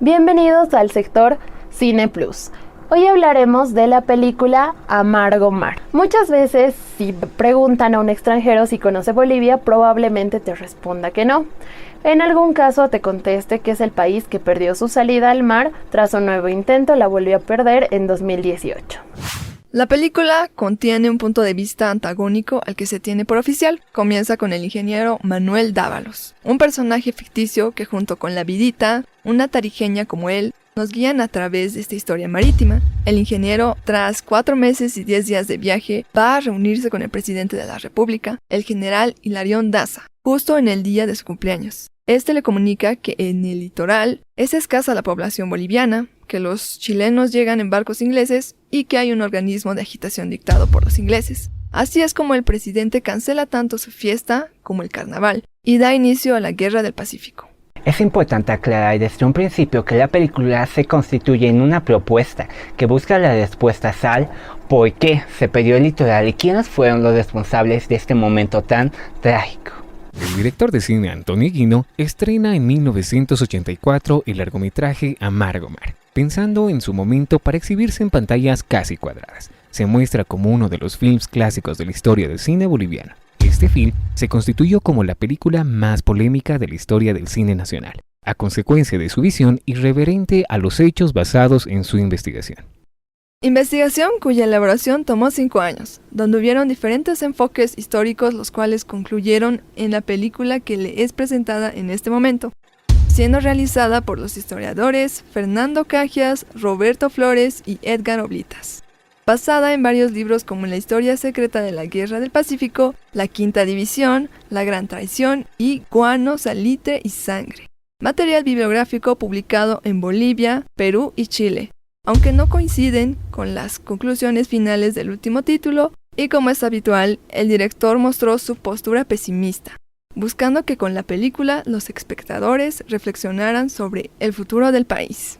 Bienvenidos al sector Cine Plus. Hoy hablaremos de la película Amargo Mar. Muchas veces, si preguntan a un extranjero si conoce Bolivia, probablemente te responda que no. En algún caso te conteste que es el país que perdió su salida al mar tras un nuevo intento, la volvió a perder en 2018. La película contiene un punto de vista antagónico al que se tiene por oficial. Comienza con el ingeniero Manuel Dávalos, un personaje ficticio que junto con la Vidita, una tarijeña como él, nos guían a través de esta historia marítima. El ingeniero, tras 4 meses y 10 días de viaje, va a reunirse con el presidente de la República, el general Hilarión Daza, justo en el día de su cumpleaños. Este le comunica que en el litoral es escasa la población boliviana, que los chilenos llegan en barcos ingleses y que hay un organismo de agitación dictado por los ingleses. Así es como el presidente cancela tanto su fiesta como el carnaval y da inicio a la Guerra del Pacífico. Es importante aclarar desde un principio que la película se constituye en una propuesta que busca la respuesta al por qué se perdió el litoral y quiénes fueron los responsables de este momento tan trágico. El director de cine Antonio Eguino estrena en 1984 el largometraje Amargo Mar, pensando en su momento para exhibirse en pantallas casi cuadradas. Se muestra como uno de los films clásicos de la historia del cine boliviano. Este film se constituyó como la película más polémica de la historia del cine nacional, a consecuencia de su visión irreverente a los hechos basados en su investigación. Investigación cuya elaboración tomó 5 años, donde hubieron diferentes enfoques históricos los cuales concluyeron en la película que le es presentada en este momento, siendo realizada por los historiadores Fernando Cajias, Roberto Flores y Edgar Oblitas. Basada en varios libros como La historia secreta de la Guerra del Pacífico, La Quinta División, La Gran Traición y Guano, Salitre y Sangre. Material bibliográfico publicado en Bolivia, Perú y Chile, aunque no coinciden con las conclusiones finales del último título, y como es habitual, el director mostró su postura pesimista, buscando que con la película los espectadores reflexionaran sobre el futuro del país.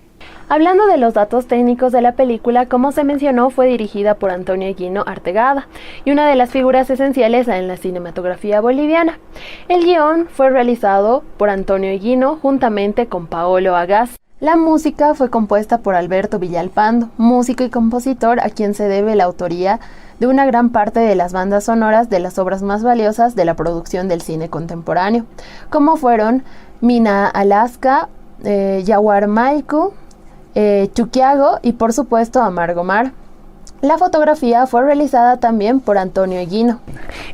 Hablando de los datos técnicos de la película, como se mencionó, fue dirigida por Antonio Eguino Artegada y una de las figuras esenciales en la cinematografía boliviana. El guión fue realizado por Antonio Eguino juntamente con Paolo Agaz. La música fue compuesta por Alberto Villalpando, músico y compositor a quien se debe la autoría de una gran parte de las bandas sonoras de las obras más valiosas de la producción del cine contemporáneo, como fueron Mina Alaska, Yaguar Maiku, Chuquiago y por supuesto Amargo Mar. La fotografía fue realizada también por Antonio Eguino.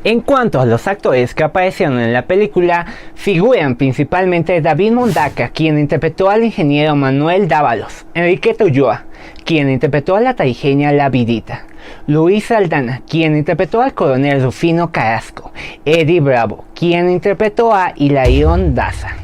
En cuanto a los actores que aparecieron en la película, figuran principalmente David Mondaca, quien interpretó al ingeniero Manuel Dávalos, Enriqueta Ulloa, quien interpretó a la tarijeña La Vidita, Luis Aldana, quien interpretó al coronel Rufino Carrasco, Eddie Bravo, quien interpretó a Hilarión Daza.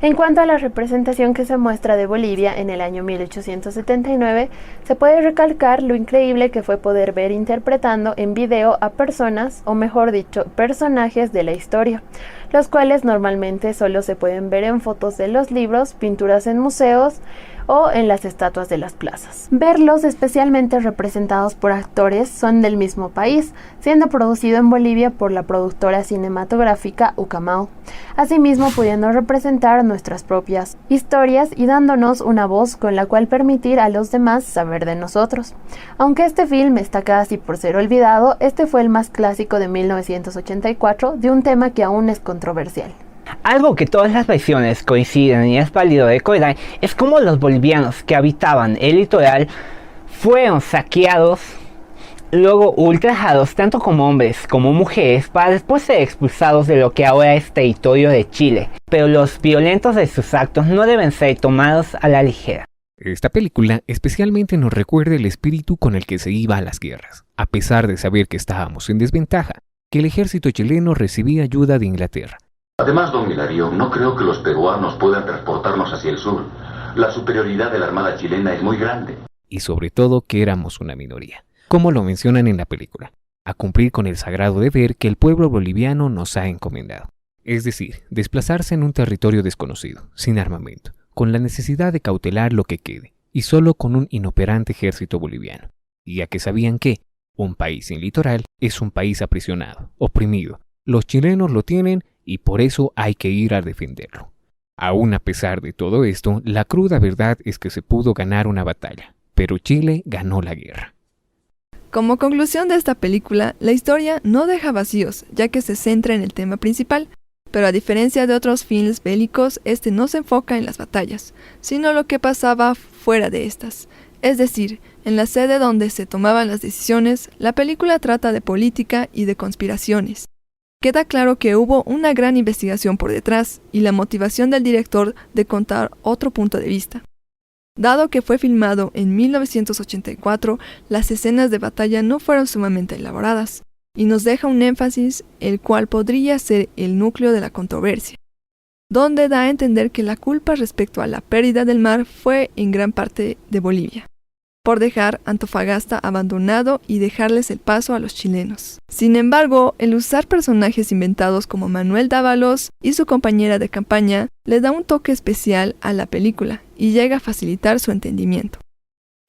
En cuanto a la representación que se muestra de Bolivia en el año 1879, se puede recalcar lo increíble que fue poder ver interpretando en video a personas, o mejor dicho, personajes de la historia, los cuales normalmente solo se pueden ver en fotos de los libros, pinturas en museos o en las estatuas de las plazas. Verlos especialmente representados por actores son del mismo país, siendo producido en Bolivia por la productora cinematográfica Ucamau, asimismo pudiendo representar nuestras propias historias y dándonos una voz con la cual permitir a los demás saber de nosotros. Aunque este film está casi por ser olvidado, este fue el más clásico de 1984 de un tema que aún es controversial. Algo que todas las versiones coinciden y es válido recordar es cómo los bolivianos que habitaban el litoral fueron saqueados, luego ultrajados tanto como hombres como mujeres para después ser expulsados de lo que ahora es territorio de Chile. Pero los violentos de sus actos no deben ser tomados a la ligera. Esta película especialmente nos recuerda el espíritu con el que se iba a las guerras, a pesar de saber que estábamos en desventaja, que el ejército chileno recibía ayuda de Inglaterra. Además, don Hilario, no creo que los peruanos puedan transportarnos hacia el sur. La superioridad de la Armada chilena es muy grande. Y sobre todo que éramos una minoría, como lo mencionan en la película, a cumplir con el sagrado deber que el pueblo boliviano nos ha encomendado. Es decir, desplazarse en un territorio desconocido, sin armamento, con la necesidad de cautelar lo que quede, y solo con un inoperante ejército boliviano, ya que sabían que un país sin litoral es un país aprisionado, oprimido. Los chilenos lo tienen y por eso hay que ir a defenderlo. Aún a pesar de todo esto, la cruda verdad es que se pudo ganar una batalla, pero Chile ganó la guerra. Como conclusión de esta película, la historia no deja vacíos, ya que se centra en el tema principal, pero a diferencia de otros films bélicos, este no se enfoca en las batallas, sino lo que pasaba fuera de estas. Es decir, en la sede donde se tomaban las decisiones, la película trata de política y de conspiraciones. Queda claro que hubo una gran investigación por detrás y la motivación del director de contar otro punto de vista. Dado que fue filmado en 1984, las escenas de batalla no fueron sumamente elaboradas, y nos deja un énfasis el cual podría ser el núcleo de la controversia, donde da a entender que la culpa respecto a la pérdida del mar fue en gran parte de Bolivia, por dejar Antofagasta abandonado y dejarles el paso a los chilenos. Sin embargo, el usar personajes inventados como Manuel Dávalos y su compañera de campaña le da un toque especial a la película y llega a facilitar su entendimiento.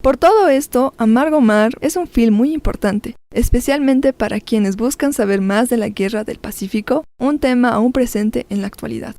Por todo esto, Amargo Mar es un film muy importante, especialmente para quienes buscan saber más de la Guerra del Pacífico, un tema aún presente en la actualidad.